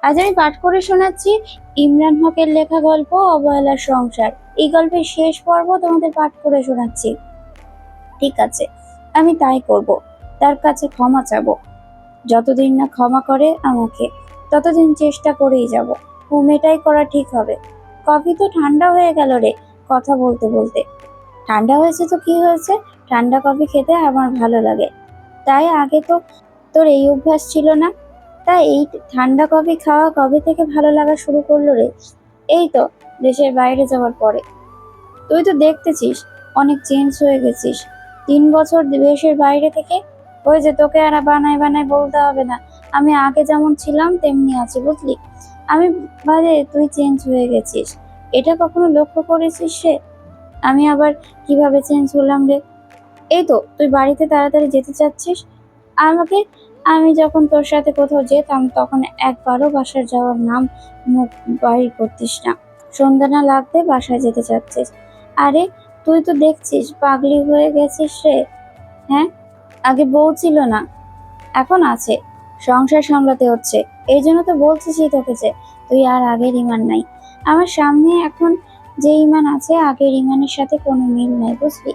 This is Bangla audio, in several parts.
আজ আমি পাঠ করে শোনাচ্ছি ইমরান হকের লেখা গল্প অবহেলার সংসার। এই গল্পের শেষ পর্ব তোমাদের পাঠ করে শোনাচ্ছি। ঠিক আছে, আমি তাই করব। তার কাছে ক্ষমা চাবো। যতদিন না ক্ষমা করে আমাকে, ততদিন চেষ্টা করেই যাব। এটাই করা ঠিক হবে। কফি তো ঠান্ডা হয়ে গেল রে, কথা বলতে বলতে। ঠান্ডা হয়েছে তো কি হয়েছে, ঠান্ডা কফি খেতে আমার ভালো লাগে। তাই আগে তো তোর এই অভ্যাস ছিল না। তাই এই ঠান্ডা কফি খাওয়া কবে থেকে ভালো লাগা শুরু করলো রে? এই তো দেশের বাইরে যাওয়ার পরে। তুই তো দেখতেছিস অনেক চেঞ্জ হয়ে গেছিস 3 বছর দেশের বাইরে থেকে। ওই যে তোকে আর বানায় বানায় বলতে হবে না, আমি আগে যেমন ছিলাম তেমনি আছি, বুঝলি? আমি বাদে তুই চেঞ্জ হয়ে গেছিস, এটা কখনো লক্ষ্য করেছিস রে? আমি আবার কিভাবে চেঞ্জ হলাম রে? এই তো তুই বাড়িতে তাড়াতাড়ি যেতে চাচ্ছিস। আমাকে আমি যখন তোর সাথে কোথাও যেতাম তখন একবারও বাসায় যাওয়ার নাম মুখ বাহির করতিস না। সন্ধ্যা না লাগতে বাসায় যেতে চাচ্ছিস। আরে তুই তো দেখছিস পাগলি হয়ে গেছিস রে। হ্যাঁ, আগে বউ ছিল না, এখন আছে। সংসার সামলাতে হচ্ছে। এই জন্য তো বলছিস তোকে যে তুই আর আগের ইমান নাই। আমার সামনে এখন যে ইমান আছে আগের ইমানের সাথে কোনো মিল নাই, বুঝলি?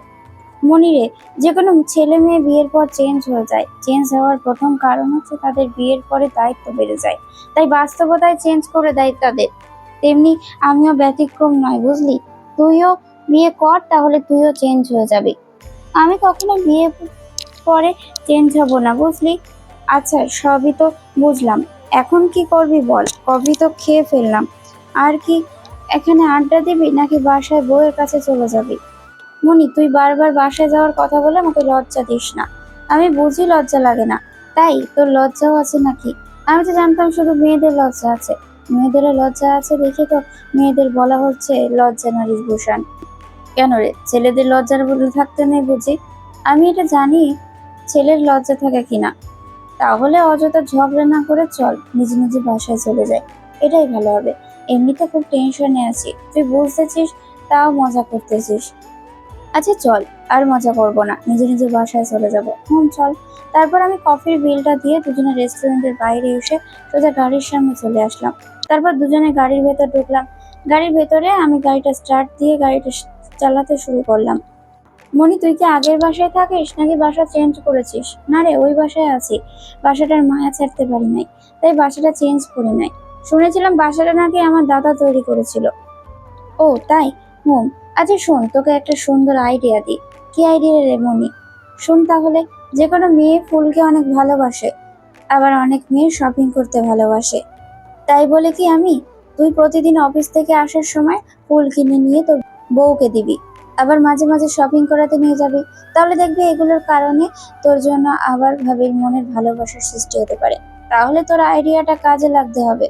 মনিরে, যে কোনো ছেলে মেয়ে বিয়ের পর চেঞ্জ হয়ে যায়। চেঞ্জ হওয়ার প্রথম কারণ হচ্ছে তাদের বিয়ের পরে দায়িত্ব বেড়ে যায়, তাই বাস্তবতায় চেঞ্জ করে দেয় তাদের। তেমনি আমিও ব্যতিক্রম নয়, বুঝলি? তুইও বিয়ে কর, তাহলে তুইও চেঞ্জ হয়ে যাবি। আমি কখনো বিয়ে পরে চেঞ্জ হব না, বুঝলি? আচ্ছা, সবই তো বুঝলাম। এখন কি করবি বল? কফি তো খেয়ে ফেললাম। আর কি, এখানে আড্ডা দিবি নাকি বাসায় বউয়ের কাছে চলে যাবি? মনি, তুই বারবার বাসায় যাওয়ার কথা বলে আমাকে লজ্জা দিস না। আমি বুঝি লজ্জা লাগে না, তাই তোর লজ্জাও আছে নাকি? আমি তো জানতাম শুধু মেয়েদের লজ্জা আছে। মেয়েদেরও লজ্জা আছে দেখে তো মেয়েদের বলা হচ্ছে লজ্জা নারীর ভূষণ। কেন রে, ছেলেদের লজ্জার বলে থাকতে নেই বুঝি? আমি এটা জানি ছেলের লজ্জা থাকে কিনা। তাহলে অযথা ঝগড়া না করে চল নিজে নিজে বাসায় চলে যাই, এটাই ভালো হবে। এমনিতে খুব টেনশনে আছি, তুই বুঝতেছিস, তাও মজা করতেছিস। আচ্ছা চল, আর মজা করবো না, নিজে নিজে বাসায় চলে যাব। চল। তারপর আমি কফির বিলটা দিয়ে দুজনে রেস্টুরেন্টের বাইরে এসে সোজা গাড়ির সামনে চলে আসলাম। তারপর দুজনে গাড়ির ভেতর ঢুকলাম। গাড়ির ভেতরে আমি গাড়িটা স্টার্ট দিয়ে গাড়িটা চালাতে শুরু করলাম। মনি, তুই কি আগের বাসায় থাকিস নাকি বাসা চেঞ্জ করেছিস? না রে, ওই বাসায় আছি। বাসাটার মায়া ছাড়তে পারি নাই, তাই বাসাটা চেঞ্জ করি নাই। শুনেছিলাম বাসাটা নাকি আমার দাদা তৈরি করেছিল। ও তাই? হুম। আচ্ছা শোন, তোকে একটা সুন্দর আইডিয়া দিই। কি আইডিয়া রে মনি? শোন তাহলে। যে কোনো মেয়ে ফুলকে অনেক ভালোবাসে, আবার অনেক মেয়ে শপিং করতে ভালোবাসে। তাই বলে কি আমি, তুই প্রতিদিন অফিস থেকে আসার সময় ফুল কিনে নিয়ে তোর বউকে দিবি, আবার মাঝে মাঝে শপিং করাতে নিয়ে যাবি। তাহলে দেখবি এগুলোর কারণে তোর জন্য আবার ভাবির মনের ভালোবাসার সৃষ্টি হতে পারে। তাহলে তোর আইডিয়াটা কাজে লাগতে হবে।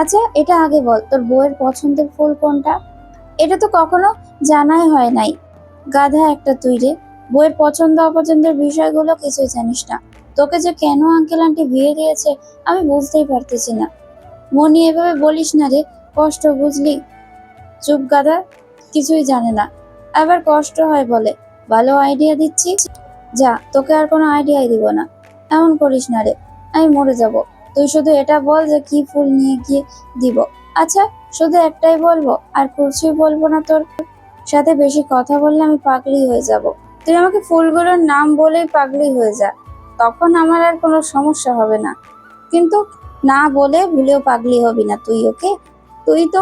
আচ্ছা এটা আগে বল, তোর বউয়ের পছন্দের ফুল কোনটা? এটা তো কখনো জানাই হয় নাই। গাধা একটা তুই রে, বইয়ের পছন্দ অপছন্দের বিষয়গুলো কিছুই জানিস না। তোকে যে কেন আঙ্কেল আন্টি বিয়ে দিয়েছে আমি বুঝতেই পারতেছি না। মনি, এভাবে বলিস না রে, কষ্ট বুঝলি? চুপ গাধা, কিছুই জানে না, আবার কষ্ট হয় বলে। ভালো আইডিয়া দিচ্ছি, যা, তোকে আর কোনো আইডিয়াই দিব না। এমন করিস না রে, আমি মরে যাব। তুই শুধু এটা বল যে কি ফুল নিয়ে গিয়ে দিব। আচ্ছা, শুধু একটাই বলবো, আর কিছুই বলবো না? তোর সাথে বেশি কথা বললে আমি পাগলি হয়ে যাব। তুই আমাকে ফুলগুলোর নাম বলেই পাগলি হয়ে যা, তখন আমার আর কোনো সমস্যা হবে না। কিন্তু না বলে ভুলেও পাগলি হবি না তুই, ওকে? তুই তো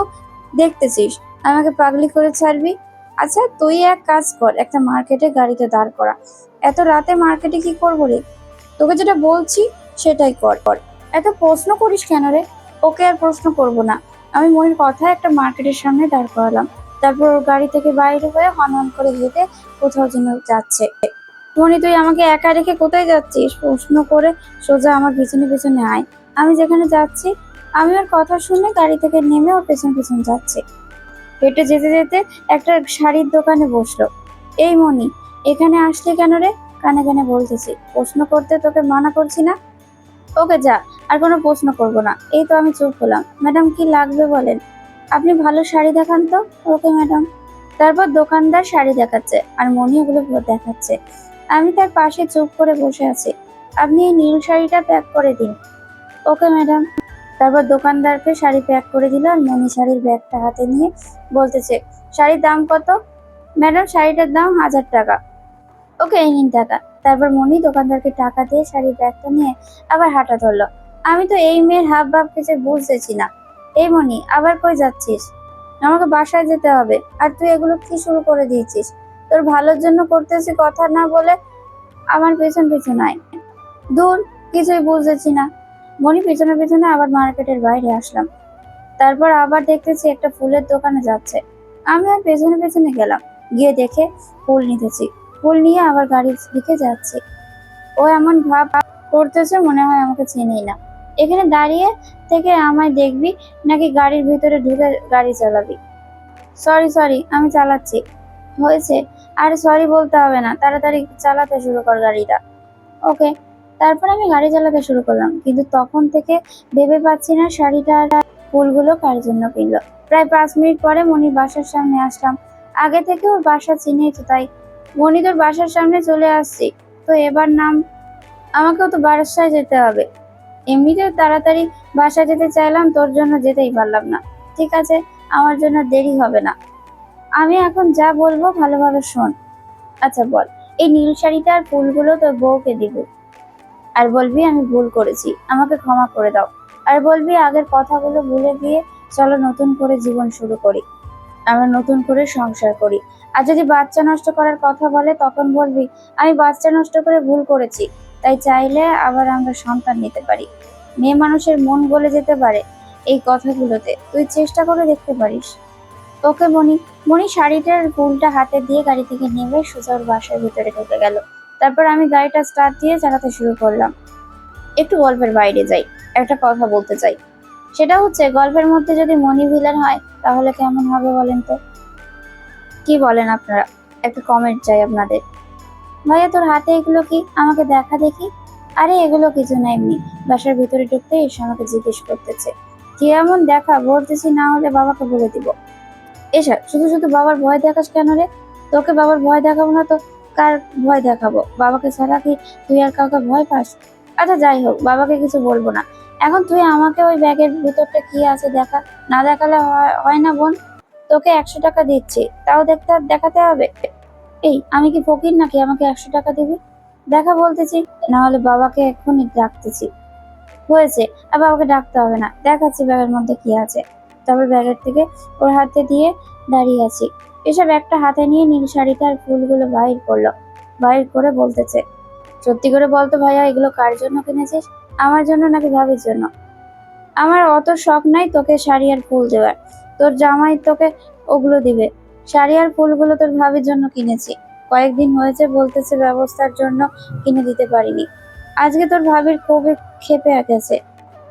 দেখতেছিস আমাকে পাগলি করে ছাড়বি। আচ্ছা তুই এক কাজ কর, একটা মার্কেটে গাড়িতে দাঁড় করা। এত রাতে মার্কেটে কি করবো রে? তোকে যেটা বলছি সেটাই কর কর। এত প্রশ্ন করিস কেন রে? ওকে, আর প্রশ্ন করব না। আমি মনির কথায় একটা মার্কেটের সামনে দাঁড় করালাম। তারপর ওর গাড়ি থেকে বাইরে হয়ে হন হন করে হেঁটে কোথাও যেন যাচ্ছে। মনি, তুই আমাকে একা রেখে কোথায় যাচ্ছিস? প্রশ্ন করে সোজা আমার পিছনে পিছনে আয়। আমি যেখানে যাচ্ছি। আমি ওর কথা শুনে গাড়ি থেকে নেমে ওর পেছন পেছন যাচ্ছে। হেঁটে যেতে যেতে একটা শাড়ির দোকানে বসলো। এই মনি, এখানে আসলে কেন রে? কানে কানে বলতেছি, প্রশ্ন করতে তোকে মানা করছি না? ওকে যা, আর কোনো প্রশ্ন করব না। এই তো আমি চুপ হলাম। ম্যাডাম কি লাগবে বলেন? আপনি ভালো শাড়ি দেখান তো। Okay madam. তারপর দোকানদার শাড়ি দেখাচ্ছে আর মনি ওগুলো দেখাচ্ছে। আমি তার পাশে চুপ করে বসে আছি। আপনি এই নীল শাড়িটা প্যাক করে দিন। Okay madam. তারপর দোকানদারকে শাড়ি প্যাক করে দিল আর মনি শাড়ির ব্যাগটা হাতে নিয়ে বলতেছে, শাড়ির দাম কত? ম্যাডাম, শাড়িটার দাম 1000 টাকা। ওকে, এই নিন টাকা। তারপর মনি দোকানদারকে টাকা দিয়ে শাড়ির ব্যাগটা নিয়ে আবার হাঁটা ধরলো। আমি তো এই মেয়ের হাব ভাব কিছু বুঝতেছি না। এই মনি, আবার কই যাচ্ছিস? আমাকে বাসায় যেতে হবে। আর তুই এগুলো কি শুরু করে দিয়েছিস? তোর ভালোর জন্য করতেছি, কথা না বলে আমার পেছন পেছন আয়। দূর, কিছুই বুঝতেছি না। মনি পেছনে পেছনে আবার মার্কেটের বাইরে আসলাম। তারপর আবার দেখতেছি একটা ফুলের দোকানে যাচ্ছে। আমি আর পেছনে পেছনে গেলাম, গিয়ে দেখে ফুল নিতেছি। ফুল নিয়ে আবার গাড়ির দিকে যাচ্ছি। ও এমন ভাব করতেছে মনে হয় আমাকে চেনেই না। এখানে দাঁড়িয়ে থেকে আমায় দেখবি নাকি গাড়ির ভিতরে ঢুকে গাড়ি চালাবি? সরি সরি, আমি চালাচ্ছি। হয়েছে, আর সরি বলতে হবে না, তাড়াতাড়ি চালাতে শুরু কর গাড়িটা। ওকে। তারপর আমি গাড়ি চালাতে শুরু করলাম, কিন্তু তখন থেকে ভেবে পাচ্ছি না শাড়িটা আর ফুলগুলো কার জন্য কিনলো। প্রায় 5 মিনিট পরে মনির বাসার সামনে আসলাম। আগে থেকে ওর বাসা চিনেই তো, তাই মনি তোর বাসার সামনে চলে আসছি। তো এবার নাম, আমাকেও তো বাসায় যেতে হবে। এমনিতেও তাড়াতাড়ি বাসায় যেতে চাইলাম, তোর জন্য যেতেই পারলাম না। ঠিক আছে, আমার জন্য দেরি হবে না। আমি এখন যা বলবো ভালোভাবে শোন। আচ্ছা বল, এই নীল শাড়িটা আর ফুলগুলো তোর বউকে দিব। আর বলবি আমি ভুল করেছি, আমাকে ক্ষমা করে দাও। আর বলবি আগের কথাগুলো ভুলে গিয়ে চলো নতুন করে জীবন শুরু করি, আমরা নতুন করে সংসার করি। আর যদি বাচ্চা নষ্ট করার কথা বলে তখন বলবি আমি বাচ্চা নষ্ট করে ভুল করেছি, তাই চাইলে আবার আমরা সন্তান নিতে পারি। মেয়ে মানুষের মন গলে যেতে পারে এই কথাগুলোতে, তুই চেষ্টা করে দেখতে পারিস। ওকে মনি। মনি শাড়িটার ফুলটা হাতে দিয়ে গাড়ি থেকে নেমে সোজা ওর বাসার ভিতরে ঢুকে গেল। তারপর আমি গাড়িটা স্টার্ট দিয়ে চালাতে শুরু করলাম। একটু গল্পের বাইরে যাই, একটা কথা বলতে চাই। সেটা হচ্ছে, গল্পের মধ্যে যদি মনি ভিলেন হয় তাহলে কেমন হবে বলেন তো? কি বলেন আপনারা? একটা কমেন্ট চাই আপনাদের। ভাইয়া, তোর হাতে এগুলো কি? আমাকে দেখা দেখি। আরে এগুলো কিছু না, এমনি। বাসার ভিতরে ঢুকতে এসে আমাকে জিজ্ঞেস করতেছে কি এমন দেখা, বলতেছি না হলে বাবাকে বলে দিব। এসা, শুধু শুধু বাবার ভয় দেখাস কেন রে? তোকে বাবার ভয় দেখাবো না তো কার ভয় দেখাবো? বাবাকে ছাড়া কি তুই আর কাউকে ভয় পাস? আচ্ছা যাই হোক, বাবাকে কিছু বলবো না। এখন তুই আমাকে ওই ব্যাগের ভিতরটা কি আছে দেখা। না দেখালে হয় না বোন। তোকে 100 টাকা দিচ্ছি, তাও দেখাতে হবে? এই, আমি কি ফকির নাকি আমাকে 100 টাকা দিবি? দেখা বলতেছি, না হলে বাবাকে এক্ষুনি ডাকতেছি। হয়েছে, আর বাবাকে ডাকতে হবে না, দেখাচ্ছি ব্যাগের মধ্যে কি আছে। তারপর ব্যাগের থেকে ওর হাতে দিয়ে দাঁড়িয়ে আছি। এসব একটা হাতে নিয়ে নীল শাড়িটা আর ফুলগুলো বাহির করলো। বাহির করে বলতেছে, সত্যি করে বলতো ভাইয়া, এগুলো কার জন্য কিনেছিস? আমার জন্য নাকি ভাবির জন্য? আমার অত শখ নাই তোকে শাড়ি আর ফুল দেওয়ার। তোর জামাই তোকে ওগুলো দিবে। শাড়ি আর ফুলগুলো তোর ভাবির জন্য কিনেছি। কয়েকদিন হয়েছে বলতেছে ব্যবস্থার জন্য কিনে দিতে পারিনি। আজকে তোর ভাবির খুবই ক্ষেপে গেছে,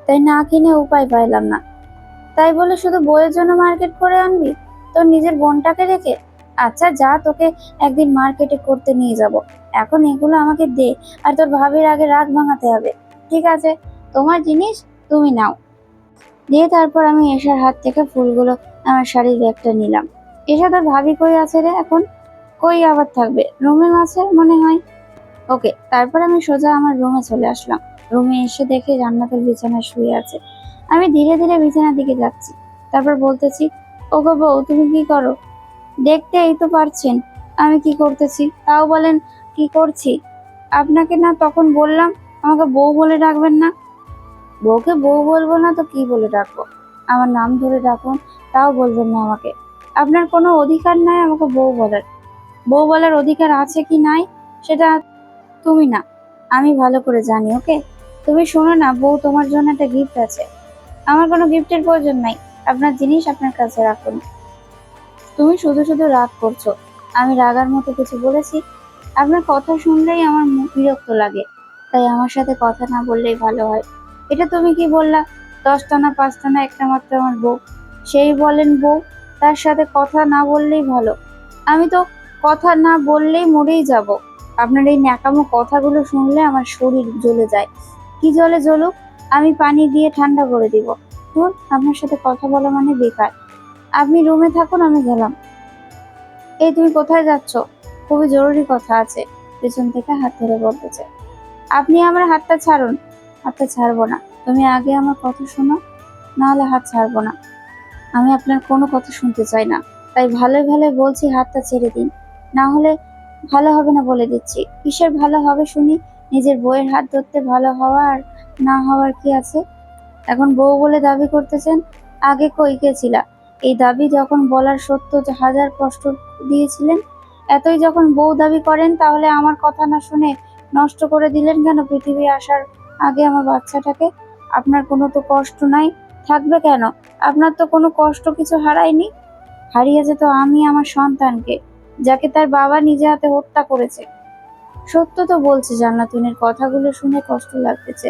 তাই না কিনে উপায় পাইলাম না। তাই বলে শুধু বইয়ের জন্য মার্কেট করে আনবি তোর নিজের বোনটাকে রেখে? আচ্ছা যা, তোকে একদিন মার্কেটে করতে নিয়ে যাব। এখন এগুলো আমাকে দে, আর তোর ভাবির আগে রাগ ভাঙাতে হবে। ঠিক আছে, তোমার জিনিস তুমি নাও। দিয়ে তারপর আমি এশার হাত থেকে ফুলগুলো আমার শাড়ির ব্যাগটা নিলাম। এশা, তোর ভাবি কই আছে রে এখন? কই আবার থাকবে, রুমে আছে মনে হয়। ওকে। তারপর আমি সোজা আমার রুমে চলে আসলাম। রুমে এসে দেখি জান্নাতুল বিছানায় শুয়ে আছে। আমি ধীরে ধীরে বিছানার দিকে যাচ্ছি। তারপর বলতেছি, ওগো বউ, তুমি কি করো? দেখতে এই তো পারছেন আমি কি করতেছি, তাও বলেন কি করছি? আপনাকে না তখন বললাম আমাকে বউ বলে ডাকবেন না? বউকে বউ বলবো না তো কি বলে ডাকবো? আমার নাম ধরে ডাকুন, তাও বলবেন না আমাকে। আপনার কোনো অধিকার নাই আমাকে বউ বলার। বউ বলার অধিকার আছে কি নাই সেটা তুমি না, আমি ভালো করে জানি। ওকে, তুমি শোনো না বউ, তোমার জন্য একটা গিফট আছে। আমার কোনো গিফটের প্রয়োজন নাই, আপনার জিনিস আপনার কাছে রাখুন। তুমি শুধু শুধু রাগ করছো। আমি রাগার মতো কিছু বলেছি? আপনার কথা শুনলেই আমার বিরক্ত লাগে, তাই আমার সাথে কথা না বললেই ভালো হয়। এটা তুমি কি বললা? 10টা না 5টা না, একটা মাত্র আমার বউ। সেই বলেন বউ, তার সাথে কথা না বললেই ভালো। আমি তো কথা না বললেই মরেই যাব। আপনার এই ন্যাকামো কথাগুলো শুনলে আমার শরীর জ্বলে যায়। কি জ্বলুক, আমি পানি দিয়ে ঠান্ডা করে দিব। ধুর, আপনার সাথে কথা বলা মানে বেকার। আপনি রুমে থাকুন, আমি গেলাম। এই তুমি কোথায় যাচ্ছ? খুবই জরুরি কথা আছে। পেছন থেকে হাত ধরে বলতেছে। আপনি আমার হাতটা ছাড়ুন। হাতটা ছাড়বো না, তুমি আগে আমার কথা শোনো। নাহলে হাত ছাড়বো না। আমি আপনার কোনো কথা শুনতে চাই না, তাই ভালোই ভালোই বলছি হাতটা ছেড়ে দিন, না হলে ভালো হবে না বলে দিচ্ছি। কিসের ভালো হবে শুনি? নিজের বউয়ের হাত ধরতে ভালো হওয়া আর না হওয়ার কি আছে? এখন বউ বলে দাবি করতেছেন, আগে কই গেছিলা? এই দাবি যখন বলার সত্য যে হাজার কষ্ট দিয়েছিলেন, এতই যখন বউ দাবি করেন তাহলে আমার কথা না শুনে নষ্ট করে দিলেন কেন পৃথিবী আসার আগে আমার বাচ্চাটাকে? আপনার কোনো তো কষ্ট নাই, থাকবে কেন? আপনার তো কোনো কষ্ট কিছু হারায়নি। হারিয়েছে তো আমি আমার সন্তানকে, যাকে তার বাবা নিজে হাতে হত্যা করেছে। সত্য তো বলছে জান্নাতুনের কথাগুলো শুনে কষ্ট লাগতেছে।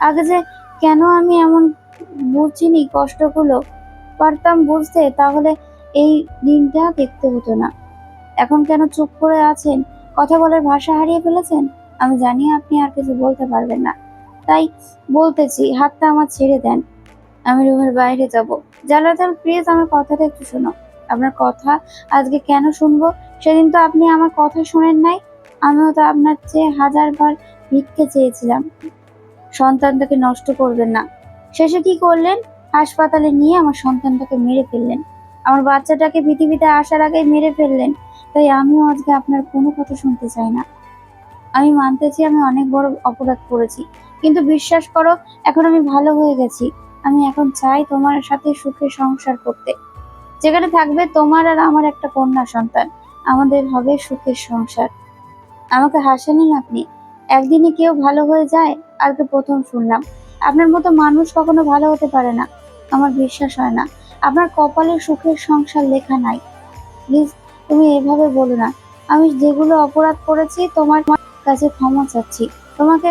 আগে যে কেন আমি এমন বুঝিনি কষ্টগুলো, পারতাম বুঝতে তাহলে এই দিনটা দেখতে হতো না। এখন কেন চুপ করে আছেন? কথা বলার ভাষা হারিয়ে ফেলেছেন? আমি জানি আপনি আর কিছু বলতে পারবেন না, তাই বলতেছি হাতটা আমার ছেড়ে দেন। আমি রুমের বাইরে যাব। জালাল প্লিজ আমার কথাটা একটু শোনো। আপনার কথা আজকে কেন শুনবো? সেদিন তো আপনি আমার কথা শোনেন নাই। আমিও তো আপনার চেয়ে হাজারবার ভিক্ষে চেয়েছিলাম, সন্তানটাকে নষ্ট করবেন না। শেষে কি করলেন? হাসপাতালে নিয়ে আমার সন্তানটাকে মেরে ফেললেন। আমার বাচ্চাটাকে পৃথিবীতে আসার আগে মেরে ফেললেন। তাই আমিও আজকে আপনার কোনো কথা শুনতে চাই না। আমি মানতেছি আমি অনেক বড় অপরাধ করেছি, কিন্তু বিশ্বাস করো এখন আমি ভালো হয়ে গেছি। আমি এখন চাই তোমার সাথে সুখে সংসার করতে, যেখানে থাকবে তোমার আর আমার একটা কন্যা সন্তান। আমাদের হবে সুখের সংসার। আমাকে হাসালেন আপনি। একদিনে কেউ ভালো হয়ে যায়? আজকে প্রথম শুনলাম। আপনার মতো মানুষ কখনো ভালো হতে পারে না, আমার বিশ্বাস হয় না। আপনার কপালে সুখের সংসার লেখা নাই। প্লিজ তুমি এভাবে বলো না। আমি যেগুলো অপরাধ করেছি তোমার কাছে ক্ষমা চাচ্ছি। তোমাকে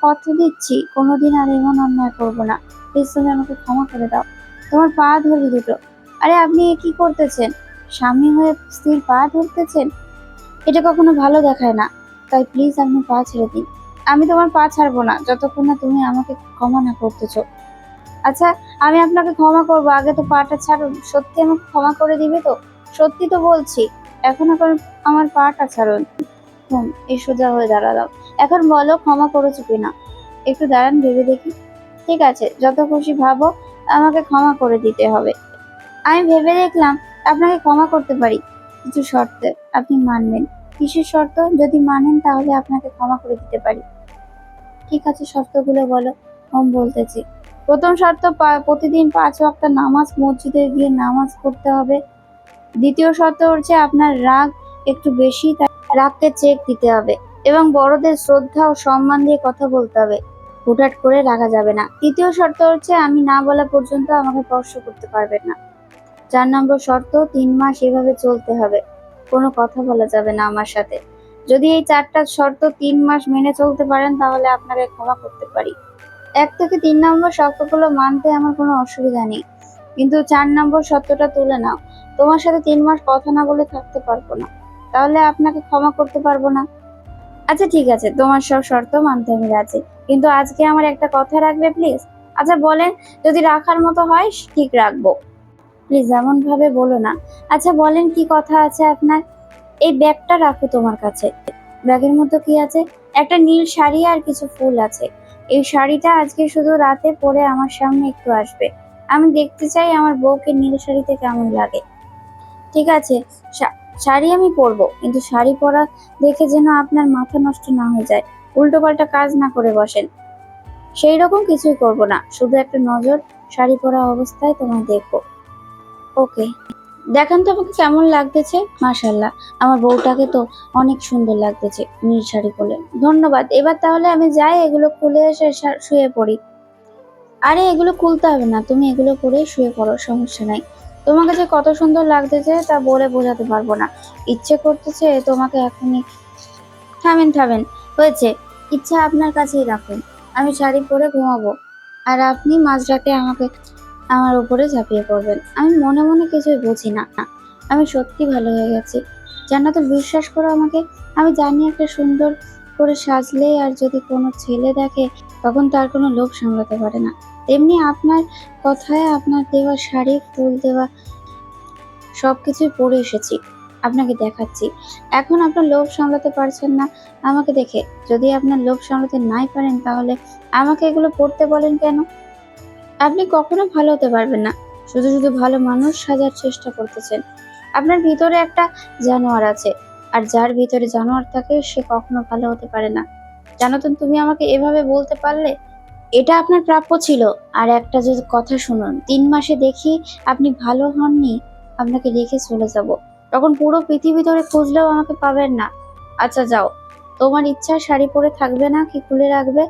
কথা দিচ্ছি কোনোদিন আর এমন অন্যায় করবো না। প্লিজ তুমি আমাকে ক্ষমা করে দাও। তোমার পা ধরি দুটো। আরে আপনি এ কি করতেছেন? স্বামী হয়ে স্ত্রীর পা ধরতেছেন? এটা কখনো ভালো দেখায় না। তাই প্লিজ আপনি পা ছেড়ে দিন। আমি তোমার পা ছাড়বো না যতক্ষণ না তুমি আমাকে ক্ষমা না করতেছো। আচ্ছা, আমি আপনাকে ক্ষমা করবো, আগে তো পাটা ছাড়ুন। সত্যি আমাকে ক্ষমা করে দিবে তো? সত্যি তো বলছি। এখন আমার পাটা ছাড়ুন। এই সোজা হয়ে দাঁড়ালাম। এখন বলো ক্ষমা করেছো কিনা? একটু দাঁড়ান ভেবে দেখি। ঠিক আছে, যত খুশি ভাবো। আমাকে ক্ষমা করে দিতে হবে। আমি ভেবে দেখলাম আপনাকে ক্ষমা করতে পারি, কিছু শর্তে। আপনি মানবেন? কিসের শর্ত? যদি মানেন তাহলে আপনাকে ক্ষমা করে দিতে পারি। ঠিক আছে, শর্তগুলো বলো। বলতেছি। প্রথম শর্ত, প্রতিদিন 5 ওয়াক্ত নামাজ, মসজিদে গিয়ে নামাজ পড়তে হবে। দ্বিতীয় শর্ত হচ্ছে আপনার রাগ একটু বেশি, তাই রাগকে চেক দিতে হবে এবং বড়দের শ্রদ্ধা ও সম্মান দিয়ে কথা বলতে হবে। হুটহাট করে রাগা যাবে না। তৃতীয় শর্ত হচ্ছে আমি না বলা পর্যন্ত আমাকে স্পর্শ করতে পারবেন না। 4 নম্বর শর্ত, 3 মাস এভাবে চলতে হবে। কোনো কথা বলা যাবে না আমার সাথে। যদি এই 4টা শর্ত 3 মাস মেনে চলতে পারেন তাহলে আপনাকে ক্ষমা করতে পারি। 1 থেকে 3 নম্বর শর্তগুলো মানতে আমার কোনো অসুবিধা নেই, কিন্তু 4 নম্বর শর্তটা তুলে নাও। তোমার সাথে 3 মাস কথা না বলে থাকতে পারবো না, তাহলে আপনাকে ক্ষমা করতে পারবো না। আচ্ছা ঠিক আছে, তোমার সব শর্ত মানতে আমি রাজি, কিন্তু আজকে আমার একটা কথা রাখবে প্লিজ? আচ্ছা বলেন, যদি রাখার মতো হয় ঠিক রাখবো। প্লিজ এমন ভাবে বলো না। আচ্ছা বলেন কি কথা আছে আপনার? এই ব্যাগটা রাখো তোমার কাছে। ব্যাগের মধ্যে কি আছে? একটা নীল শাড়ি আর কিছু ফুল আছে। এই শাড়িটা আজকে শুধু রাতে পরে আমার সামনে একটু আসবে। আমি দেখতে চাই আমার বউকে নীল শাড়িতে কেমন লাগে। ঠিক আছে, শাড়ি আমি পরবো, কিন্তু শাড়ি পরা দেখে যেন আপনার মাথা নষ্ট না হয়ে যায়, উল্টোপাল্টা কাজ না করে বসেন। সেই রকম কিছুই করব না, শুধু একটা নজর শাড়ি পরা অবস্থায় তোমায় দেখবো। ওকে, দেখান তো আমাকে কেমন লাগতেছে। মাশাল্লাহ, আমার বউটাকে তো অনেক সুন্দর লাগতেছে নীল শাড়ি পরে। ধন্যবাদ। এবার তাহলে আমি যাই, এগুলো খুলে এসে শুয়ে পড়ি। আরে এগুলো খুলতে হবে না, তুমি এগুলো পরে শুয়ে পড়ো, সমস্যা নাই। তোমাকে যে কত সুন্দর লাগতেছে তা বলে বোঝাতে পারবো না। ইচ্ছে করতেছে তোমাকে এখনই। থামেন থামেন, হয়েছে। ইচ্ছা আপনার কাছেই রাখুন। আমি শাড়ি পরে ঘুমাবো, আর আপনি মাঝরাতে আমাকে আমার উপরে ঝাঁপিয়ে পড়বেন। আমি মনে মনে কিছুই বুঝি না। আমি সত্যি ভালো হয়ে গেছি। জান্নাতুল, বিশ্বাস করো আমাকে। আমি জানি একটা সুন্দর করে সাজলে আর যদি কোনো ছেলে দেখে তখন তার কোনো লোভ সামলাতে পারে না। তেমনি আপনার কথায় আপনার দেওয়া শাড়ি, ফুল দেওয়া সবকিছুই পরে এসেছি, আপনাকে দেখাচ্ছি। এখন আপনার লোভ সামলাতে পারছেন না আমাকে দেখে। যদি আপনার লোভ সামলাতে নাই পারেন তাহলে আমাকে এগুলো পড়তে বলেন কেন? আপনি কখনো ভালো হতে পারবেন না। শুধু শুধু ভালো মানুষ সাজার চেষ্টা করতেছেন। আপনার ভিতরে একটা জানোয়ার আছে, আর যার ভিতরে জানোয়ার থাকে সে কখনো ভালো হতে পারে না। জানো তো, তুমি আমাকে এভাবে বলতে পারলে? এটা আপনার প্রাপ্য ছিল। আর একটা যদি কথা শুনুন, 3 মাসে দেখি আপনি ভালো হননি, আপনাকে রেখে চলে যাব। তখন পুরো পৃথিবী ধরে খুঁজলেও আমাকে পাবেন না। আচ্ছা যাও, তোমার ইচ্ছা শাড়ি পরে থাকবে না কি খুলে রাখবে?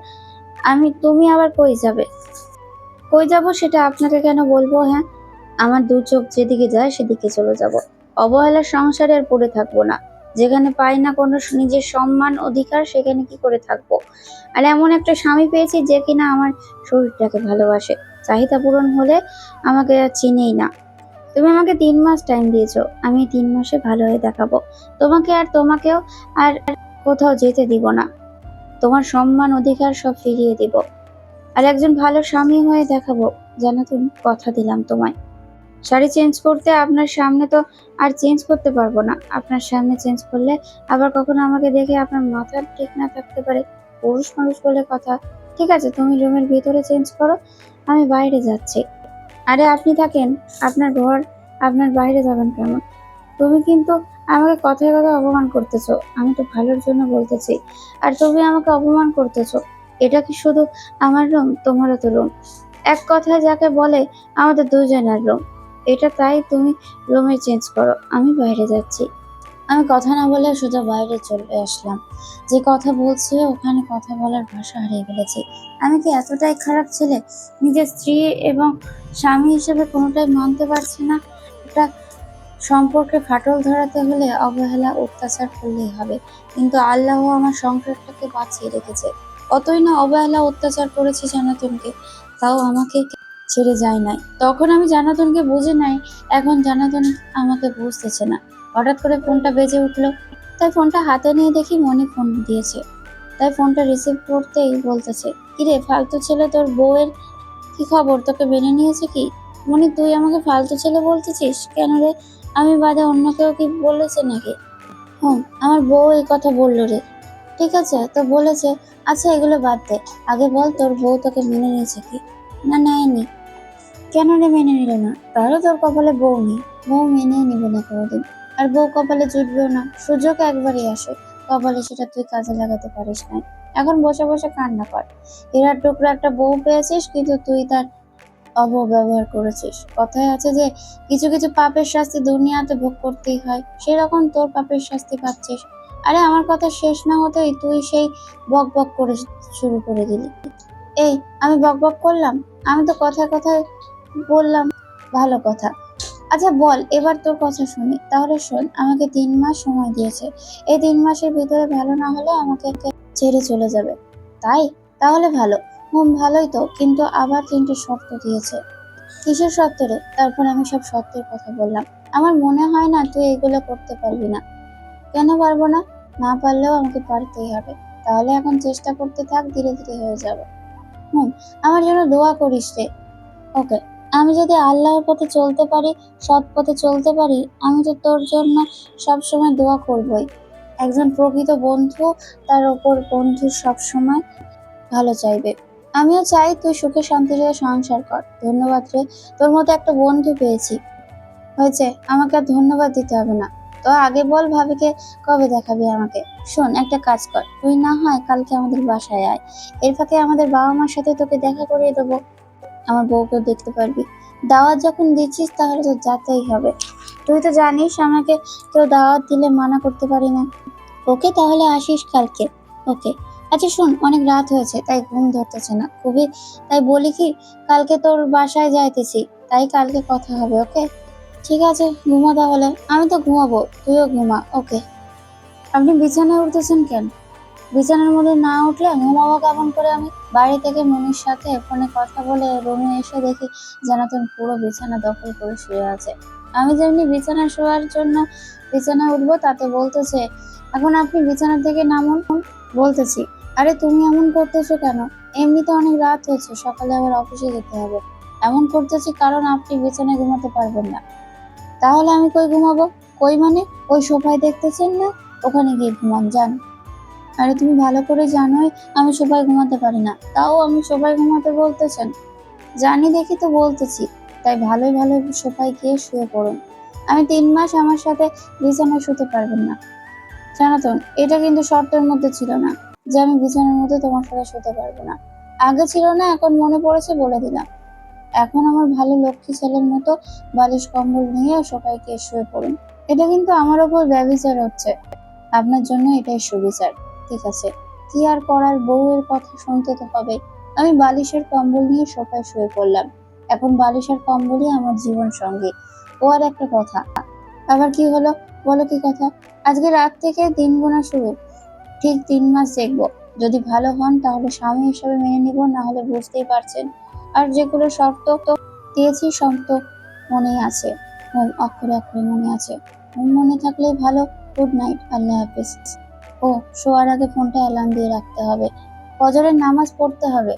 তুমি আবার কই যাবে? কই যাব সেটা আপনাকে কেন বলবো? হ্যাঁ, আমার 2 চোখ যেদিকে যায় সেদিকে চলে যাব। অবহেলার সংসারে আর পড়ে থাকবো না। যেখানে পাই না কোনো নিজের সম্মান অধিকার, সেখানে কি করে থাকবো? আর এমন একটা স্বামী পেয়েছি যে কিনা আমার শরীরটাকে ভালোবাসে। চাহিদা পূরণ হলে আমাকে আর চিনেই না। তুমি আমাকে 3 মাস টাইম দিয়েছো, আমি এই 3 মাসে ভালো হয়ে দেখাবো তোমাকে, আর তোমাকেও আর কোথাও যেতে দিব না। তোমার সম্মান অধিকার সব ফিরিয়ে দিব, আর একজন ভালো স্বামী হয়ে দেখাবো। জানো তুমি, কথা দিলাম তোমায়। শাড়ি চেঞ্জ করতে আপনার সামনে তো আর চেঞ্জ করতে পারবো না। আপনার সামনে চেঞ্জ করলে আবার কখনো আমাকে দেখে আপনার মাথা ঠিক না থাকতে পারে। পুরুষ মানুষ বলে কথা। ঠিক আছে, তুমি রুমের ভিতরে চেঞ্জ করো, আমি বাইরে যাচ্ছি। আরে আপনি থাকেন, আপনার ঘর, আপনার বাইরে যাবেন কেন? তুমি কিন্তু আমাকে কথায় কথায় অপমান করতেছো। আমি তো ভালোর জন্য বলতেছি, আর তুমি আমাকে অপমান করতেছো। এটা কি শুধু আমার রুম? তোমারও তো রুম। এক কথায় যাকে বলে আমাদের দুজনের রুম এটা। তাই তুমি রুমে চেঞ্জ করো, আমি বাইরে যাচ্ছি। আমি কথা না বলে সোজা বাইরে চলে আসলাম। যে কথা বলছে ওখানে কথা বলার ভাষা হারিয়ে ফেলেছি। আমি কি এতটাই খারাপ ছেলে? নিজের স্ত্রী এবং স্বামী হিসেবে কোনোটাই মানতে পারছি না। এটা সম্পর্কে ফাটল ধরাতে হলে অবহেলা অত্যাচার করলেই হবে। কিন্তু আল্লাহ আমার সংসারটাকে বাঁচিয়ে রেখেছে। কতই না অবহেলা অত্যাচার করেছে জানাতুনকে, তাও আমাকে ছেড়ে যায় নাই। তখন আমি জানাতুনকে বুঝে নাই, এখন জানাতুন আমাকে বুঝতেছে না। হঠাৎ করে ফোনটা বেজে উঠলো, তাই ফোনটা হাতে নিয়ে দেখি মনি ফোন দিয়েছে। তাই ফোনটা রিসিভ করতেই বলতেছে, কিরে ফালতু ছেলে, তোর বউয়ের কি খবর? তোকে মেনে নিয়েছে কি? মনি, তুই আমাকে ফালতু ছেলে বলতেছিস কেন রে? আমি বাদে অন্য কেউ কি বলেছে নাকি? আমার বউ এই কথা বললো রে। ঠিক আছে, তো বলেছে। আচ্ছা এগুলো বাদ দে, আগে বল তোর বউ তোকে মেনে নিয়েছে কি? না, নেয়নি। কেন রে মেনে নিল না? তাহলে তোর কপালে বউ নেই। বউ মেনেই নিবে না কোনোদিন। আর বউ কপালে জুটবেও না। সুযোগ একবারই আসে কপালে, সেটা তুই কাজে লাগাতে পারিস না। এখন বসে বসে কান্না কর। হীরার টুকরো একটা বউ পেয়েছিস, কিন্তু তুই তার অপব্যবহার করেছিস। কথায় আছে যে কিছু কিছু পাপের শাস্তি দুনিয়াতে ভোগ করতেই হয়, সেরকম তোর পাপের শাস্তি পাচ্ছিস। আরে আমার কথা শেষ না হতেই তুই সেই বক বক করে শুরু করে দিলি। এই, আমি বক বক করলাম? আমি তো কথায় কথায় বললাম ভালো কথা। আচ্ছা বল, এবার তোর কথা শুনি। তাহলে শোন, আমাকে 3 মাস সময় দিয়েছে। এই 3 মাসের ভিতরে ভালো না হলে আমাকে ছেড়ে চলে যাবে। তাই? তাহলে ভালো। ভালোই তো, কিন্তু আবার 3টে শর্ত দিয়েছে। কিসের শর্ত রে? তারপর আমি সব শর্তের কথা বললাম। আমার মনে হয় না তুই এগুলো করতে পারবি না। কেন পারবো না? না পারলেও আমাকে পারতেই হবে। তাহলে এখন চেষ্টা করতে থাক, ধীরে ধীরে হয়ে যাবে। আমার জন্য দোয়া করিস রে। ওকে। আমি যদি আল্লাহর পথে চলতে পারি, সৎ পথে চলতে পারি, আমি তো তোর জন্য সবসময় দোয়া করবই। একজন প্রকৃত বন্ধু তার ওপর বন্ধু সবসময় ভালো চাইবে। আমিও চাই তুই সুখে শান্তিতে সংসার কর। ধন্যবাদ রে, তোর মতো একটা বন্ধু পেয়েছি। হয়েছে, আমাকে আর ধন্যবাদ দিতে হবে না। তো আগে বল, ভাবিকে কবে দেখাবি আমাকে? শোন, একটা কাজ কর, তুই না হয় কালকে আমাদের বাসায় আয়। এর ফাঁকে আমাদের বাবা মার সাথে তোকে দেখা করিয়ে দেবো। আমার বউকেও দেখতে পারবি। দাওয়াত যখন দিচ্ছিস তাহলে তো যেতেই হবে। তুই তো জানিস আমাকে কেউ দাওয়াত দিলে মানা করতে পারি না। ওকে, তাহলে আসিস কালকে। ওকে। আচ্ছা শোন, অনেক রাত হয়েছে তাই ঘুম ধরতেছে না খুবই। তাই বলি কি, কালকে তোর বাসায় যাইতেছি, তাই কালকে কথা হবে। ওকে, ঠিক আছে, ঘুমা তাহলে। আমি তো ঘুমাবো, তুইও ঘুমা। ওকে। আপনি বিছানায় উঠতেছেন কেন? বিছানার মধ্যে না উঠলে ঘুমাবো কেমন করে আমি? বাড়ি থেকে মনির সাথে ফোনে কথা বলে রুমে এসে দেখি জানাতন পুরো বিছানা দখল করে শুয়ে আছে। আমি যেমনি বিছানায় শোয়ার জন্য বিছানায় উঠবো, তাতে বলতেছে, এখন আপনি বিছানা থেকে নামুন। বলতেছি, আরে তুমি এমন করতেছো কেন? এমনিতে অনেক রাত হয়েছে, সকালে আবার অফিসে যেতে হবে। এমন করতেছি কারণ আপনি বিছানায় ঘুমাতে পারবেন না। তাহলে আমি কই ঘুমাবো? কই মানে? ওই সোফায় দেখতেছেন না, ওখানে গিয়ে ঘুমান যান। আরে তুমি ভালো করে জানোই আমি সোফায় ঘুমাতে পারি না, তাও আমি সোফায় ঘুমাতে বলতেছেন? জানি দেখি তো বলতেছি, তাই ভালোই ভালো সোফায় গিয়ে শুয়ে পড়ুন। আমি 3 মাস আমার সাথে বিছানায় শুতে পারবেন না। সনাতন, এটা কিন্তু শর্তের মধ্যে ছিল না যে আমি বিছানার মধ্যে তোমার সাথে শুতে পারবো না। আগে ছিল না, এখন মনে পড়েছে বলে দিলাম। এখন আমার ভালো লক্ষ্মী ছেলের মতো বালিশ কম্বল নিয়ে সোফায় গিয়ে শুয়ে পড়ুন। এটা কিন্তু আমার ওপর ব্যভিচার হচ্ছে। আপনার জন্য এটাই সুবিচার। ঠিক আছে, কি আর করার, বউয়ের কথা শুনতে তো হবে। আমি বালিশের কম্বল নিয়ে সোফায় শুয়ে পড়লাম। এখন বালিশ আর কম্বলই আমার জীবন সঙ্গী। ও আর একটা কথা। আবার কি হলো? বলো কি কথা? আজকে রাত থেকে দিন গোনা শুরু। ঠিক 3 মাস দেখবো। যদি ভালো হন তাহলে স্বামী হিসাবে মেনে নিব, না হলে বুঝতেই পারছেন। আর যেগুলো শর্ত তো দিয়েছি সব তো মনেই আছে। অক্ষরে অক্ষরে মনে আছে। মনে থাকলেই ভালো। গুড নাইট, আল্লাহ হাফেজ। ও, শোয়ার আগে ফোনটা অ্যালার্ম দিয়ে রাখতে হবে। ফজরের নামাজ পড়তে হবে।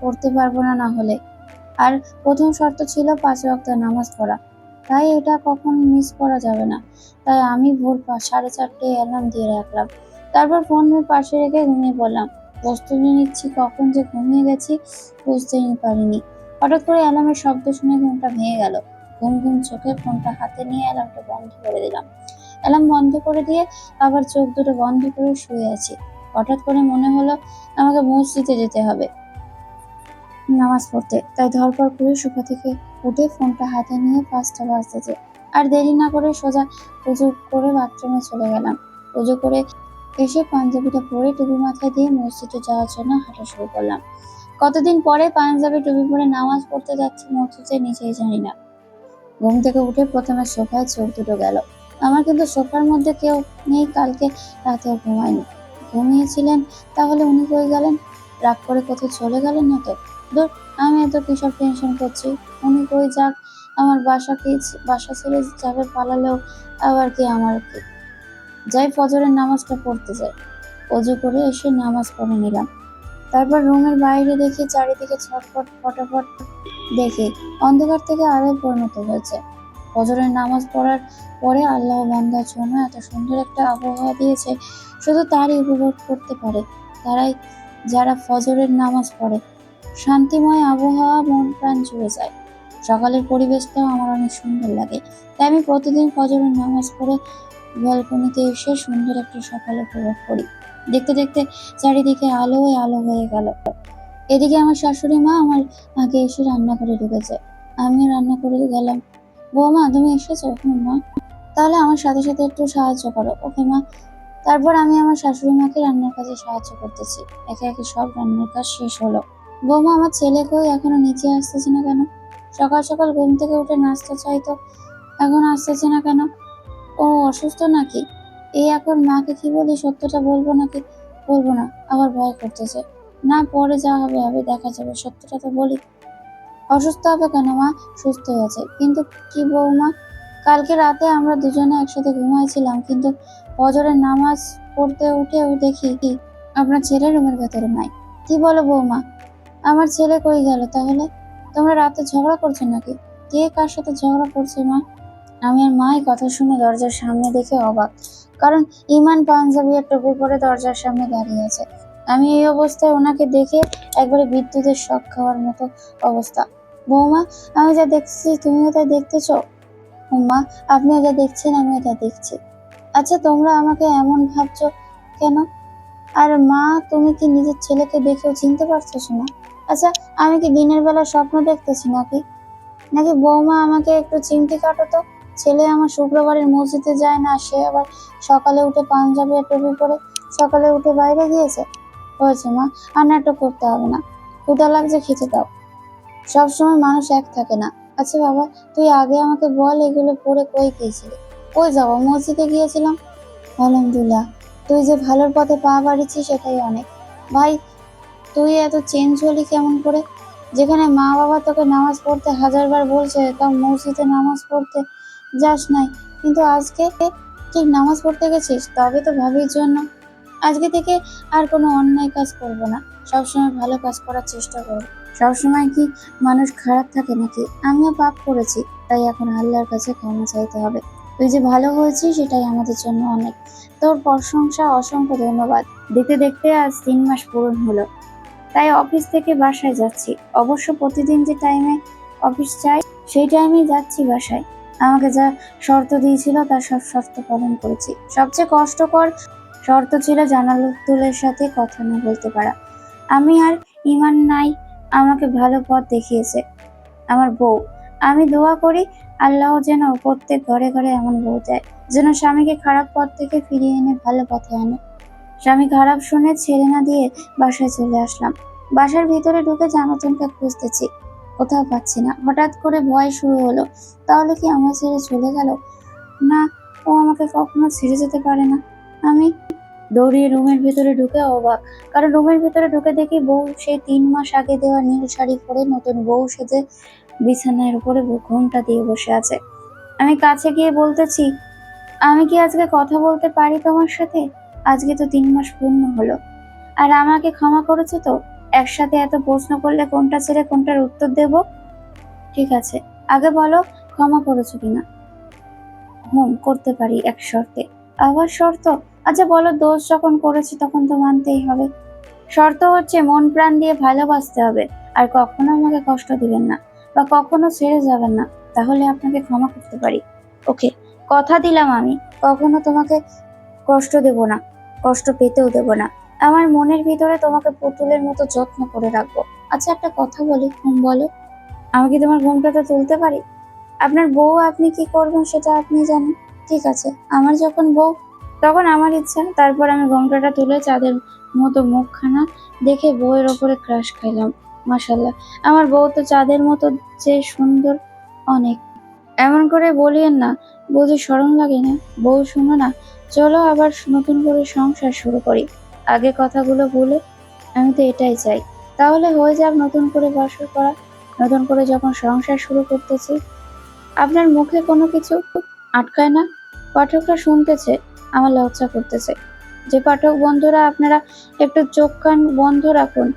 পড়তে পারবো না না হলে। আর প্রথম শর্ত ছিল 5 ওয়াক্ত নামাজ পড়া। তাই এটা কখন মিস করা যাবে না। তাই আমি ভোর 4:30 অ্যালার্ম দিয়ে রাখলাম। তারপর ফোনের পাশে রেখে ঘুমিয়ে পড়লাম। প্রস্তুতি নিচ্ছি, কখন যে ঘুমিয়ে গেছি বুঝতেই পারিনি। হঠাৎ করে অ্যালার্মের শব্দ শুনে ঘুমটা ভেঙে গেল। ঘুম ঘুম চোখে ফোনটা হাতে নিয়ে অ্যালার্মটা বন্ধ করে দিলাম। অ্যালার্ম বন্ধ করে দিয়ে আবার চোখ দুটো বন্ধ করে শুয়ে আছি। হঠাৎ করে মনে হলো আমাকে মসজিদে যেতে হবে নামাজ পড়তে। তাই ধড়পড় করে সোফা থেকে উঠে ফোনটা হাতে নিয়ে 5টা বাজতেছে। আর দেরি না করে সোজা উজু করে বাথরুমে চলে গেলাম। উজু করে এসে পাঞ্জাবিটা পরে টুপি মাথায় দিয়ে মসজিদে যাওয়ার জন্য হাঁটা শুরু করলাম। কতদিন পরে পাঞ্জাবি টুপি পরে নামাজ পড়তে যাচ্ছি মসজিদে নিজেই জানি না। ঘুম থেকে উঠে প্রথমে সোফায় চোখ দুটো গেল। আমার কিন্তু সোফার মধ্যে কেউ নেই, কালকে রাতেও ঘুমায়নি। ঘুমিয়েছিলেন তাহলে উনি কই গেলেন? রাগ করে কোথাও চলে গেলেন না তো? দূর, আমি এত কিসব টেনশন করছি। উনি কই যাক, আমার বাসা ছেড়ে যাবে পালালেও আবার কি আমার কি। যাই ফজরের নামাজটা পড়তে যাই। অজু করে এসে নামাজ পড়ে নিলাম। তারপর রুমের বাইরে দেখি চারিদিকে ছটফট ফটাফট দেখি অন্ধকার থেকে আলোয় পরিণত হয়েছে। ফজরের নামাজ পড়ার পরে আল্লাহ বান্দার জন্য এত সুন্দর একটা আবহাওয়া দিয়েছে, শুধু তারই উপভোগ করতে পারে তারাই, যারা ফজরের নামাজ পড়ে। শান্তিময় আবহাওয়া, মন প্রাণ জুড়ে যায়। সকালের পরিবেশটাও আমার অনেক সুন্দর লাগে। তাই আমি প্রতিদিন ফজরের নামাজ পড়ে ব্যালকনিতে এসে সুন্দর একটা সকাল উপভোগ করি। দেখতে দেখতে চারিদিকে আলোয় আলো হয়ে গেল। এদিকে আমার শাশুড়ি মা আমার আগে এসে রান্না করে ঢুকেছে। আমিও রান্না করে গেলাম। বৌমা, তুমি এসেছো? হুম মা। তাহলে আমার সাথে সাথে একটু সাহায্য করো। ওকে মা। তারপর আমি আমার শাশুড়ি মাকে রান্নার কাজে সাহায্য করতেছি। একে একে সব রান্নার কাজ শেষ হলো। বৌমা, আমার ছেলে কই? এখনো নিচে আসতেছে না কেন? সকাল সকাল ঘুম থেকে উঠে নাস্তা চাইতো, এখন আসতেছে না কেন? ও অসুস্থ নাকি? এই এখন মাকে কি বলি, সত্যটা বলবো নাকি বলবো না, আবার ভয় করতেছে। না, পরে যা হবে হবে, দেখা যাবে, সত্যটা তো বলি। অসুস্থ হবে কেন মা? সুস্থই আছে। কিন্তু কি বৌমা? কালকে রাতে আমরা দুজনে একসাথে ঘুমাইছিলাম, কিন্তু ফজরের নামাজ পড়তে উঠেও দেখি কি আপনার ছেলে রুমের ভেতরে নাই। কি বলো বৌমা? আমার ছেলে কই গেল তাহলে? তোমরা রাতে ঝগড়া করছো নাকি? কে কার সাথে ঝগড়া করছে মা? আমি আর মা এই কথা শুনে দরজার সামনে দেখে অবাক। কারণ ইমান পাঞ্জাবি আর টুপি পরে দরজার সামনে দাঁড়িয়ে আছে। আমি এই অবস্থায় ওনাকে দেখে একবারে বিদ্যুতের শক খাওয়ার মতো অবস্থা। বৌমা, আমি যা দেখছি তুমিও তা দেখতেছো? মা, আপনিও যা দেখছেন আমিও তা দেখছি। আচ্ছা, তোমরা আমাকে এমন ভাবছো কেন? আর মা, তুমি কি নিজের ছেলেকে দেখেও চিনতে পারতেছো না? আচ্ছা, আমি কি দিনের বেলা স্বপ্ন দেখতেছি নাকি? নাকি বৌমা, আমাকে একটু চিমটি কাটো তো। ছেলে আমার শুক্রবারের মসজিদে যায় না, সে আবার সকালে উঠে পাঞ্জাবি আর টুপি পরে সকালে উঠে বাইরে গিয়েছে। হয়েছে মা, আর নাটক করতে হবে না। ক্ষুধা লাগছে, খেতে দাও। সবসময় মানুষ এক থাকে না। আচ্ছা বাবা, তুই আগে আমাকে বল, এগুলো পরে কই গিয়েছিলি? কই যাবো, মসজিদে গিয়েছিলাম। আলহামদুলিল্লাহ, তুই যে ভালোর পথে পা বাড়িয়েছিস সেটাই অনেক। ভাই, তুই এত চেঞ্জ হলি কেমন করে? যেখানে মা বাবা তোকে নামাজ পড়তে 1000বার বলছে, তাও মসজিদে নামাজ পড়তে যাস নাই, কিন্তু আজকে ঠিক নামাজ পড়তে গেছিস। তবে তো ভাবির জন্য। আজকে থেকে আর কোনো অন্যায় কাজ করব না, সবসময় ভালো কাজ করার চেষ্টা করব। সবসময় কি মানুষ খারাপ থাকে নাকি? আমিও পাপ করেছি, তাই এখন আল্লাহর কাছে ক্ষমা চাইতে হবে। তুই যে ভালো হয়েছিস সেটাই আমাদের জন্য অনেক। তোর প্রশংসা, অসংখ্য ধন্যবাদ। দেখতে দেখতে আজ 3 মাস পূরণ হলো। তাই অফিস থেকে বাসায় যাচ্ছি। অবশ্য প্রতিদিন যে টাইমে অফিস যাই সেই টাইমেই যাচ্ছি বাসায়। আমাকে যা শর্ত দিয়েছিল তার সব শর্ত পালন করেছি। সবচেয়ে কষ্টকর শর্ত ছিল জানাতুলের সাথে কথা না বলতে পারা। আমি আর ইমান নাই আমাকে ভালো পথ দেখিয়েছে আমার বউ। আমি দোয়া করি আল্লাহ যেন প্রত্যেক ঘরে ঘরে এমন বউ দেয়, যেন স্বামীকে খারাপ পথ থেকে ফিরিয়ে এনে ভালো পথে আনে। স্বামী খারাপ শুনে ছেড়ে না দিয়ে বাসায় চলে আসলাম। বাসার ভিতরে ঢুকে জানাতুনকে খুঁজতেছি, কোথাও পাচ্ছি না। হঠাৎ করে ভয় শুরু হলো, তাহলে কি আমার ছেড়ে চলে গেল? না, ও আমাকে কখনো ছেড়ে যেতে পারে না। আমি দৌড়িয়ে রুমের ভিতরে ঢুকে অবাক, কারণ রুমের ভিতরে ঢুকে দেখি বউ সেই 3 মাস আগে দেওয়া নীল শাড়ি পরে নতুন বউ সেজে বিছানার উপরে ঘোমটা দিয়ে বসে আছে। আমি কাছে গিয়ে বলতেছি, আমি কি আজকে কথা বলতে পারি তোমার সাথে? আজকে তো 3 মাস পূর্ণ হলো, আর আমাকে ক্ষমা করেছো তো? একসাথে এত প্রশ্ন করলে কোনটা ছেড়ে কোনটার উত্তর দেব? ঠিক আছে, আগে বলো ক্ষমা করেছো কিনা। করতে পারি এক শর্তে। আবার শর্ত? আচ্ছা বলো, দোষ যখন করেছি তখন তো মানতেই হবে। শর্ত হচ্ছে মন প্রাণ দিয়ে ভালোবাসতে হবে, আর কখনো আমাকে কষ্ট দিবেন না বা কখনো ছেড়ে যাবেন না, তাহলে আপনাকে ক্ষমা করতে পারি। ওকে, কথা দিলাম আমি কখনো তোমাকে কষ্ট দেব না, কষ্ট পেতেও দেব না। আমার মনের ভিতরে তোমাকে পুতুলের মতো যত্ন করে রাখবো। আচ্ছা একটা কথা বলি, বলো, আমি কি তোমার ঘুমটাতে তুলতে পারি? আপনার বউ, আপনি কি করবেন সেটা আপনি জানেন। ঠিক আছে, আমার যখন বউ তখন আমার ইচ্ছা। তারপর আমি ঘোমটাটা তুলে চাঁদের মতো মুখখানা দেখে বউয়ের ওপরে ক্রাশ খাইলাম। মাশাল্লাহ, আমার বউ তো চাঁদের মতো যে সুন্দর, অনেক। এমন করে বলিয়েন না, বুঝি শরম লাগে না? বউ শুনো না, চলো আবার নতুন করে সংসার শুরু করি। আগে কথাগুলো ভুলে, আমি তো এটাই চাই। তাহলে হয়ে যাক নতুন করে বাসর করা, নতুন করে যখন সংসার শুরু করতেছি। আপনার মুখে কোনো কিছু আটকায় না? পাঠকরা শুনতেছে, আমার লজ্জা করতেছে। যে পাঠক বন্ধুরা আপনারা একটু চোখ কান বন্ধ রাখুন,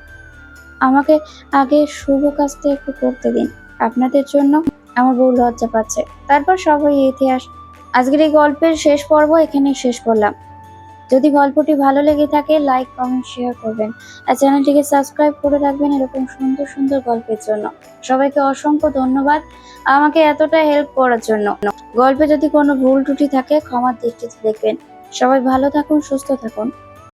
আমাকে আগে শুভ কাজটা একটু করতে দিন। আপনাদের জন্য আমার বউ লজ্জা পাচ্ছে। তারপর সবাই ইতিহাস। আজকের এই গল্পের শেষ পর্ব এখানেই শেষ করলাম। যদি গল্পটি ভালো লেগে থাকে লাইক কমেন্ট শেয়ার করবেন, আর চ্যানেলটিকে সাবস্ক্রাইব করে রাখবেন এরকম সুন্দর সুন্দর গল্পের জন্য। সবাইকে অসংখ্য ধন্যবাদ আমাকে এতটা হেল্প করার জন্য। গল্পে যদি কোনো ভুল ত্রুটি থাকে ক্ষমার দৃষ্টিতে দেখবেন। সবাই ভালো থাকুন, সুস্থ থাকুন।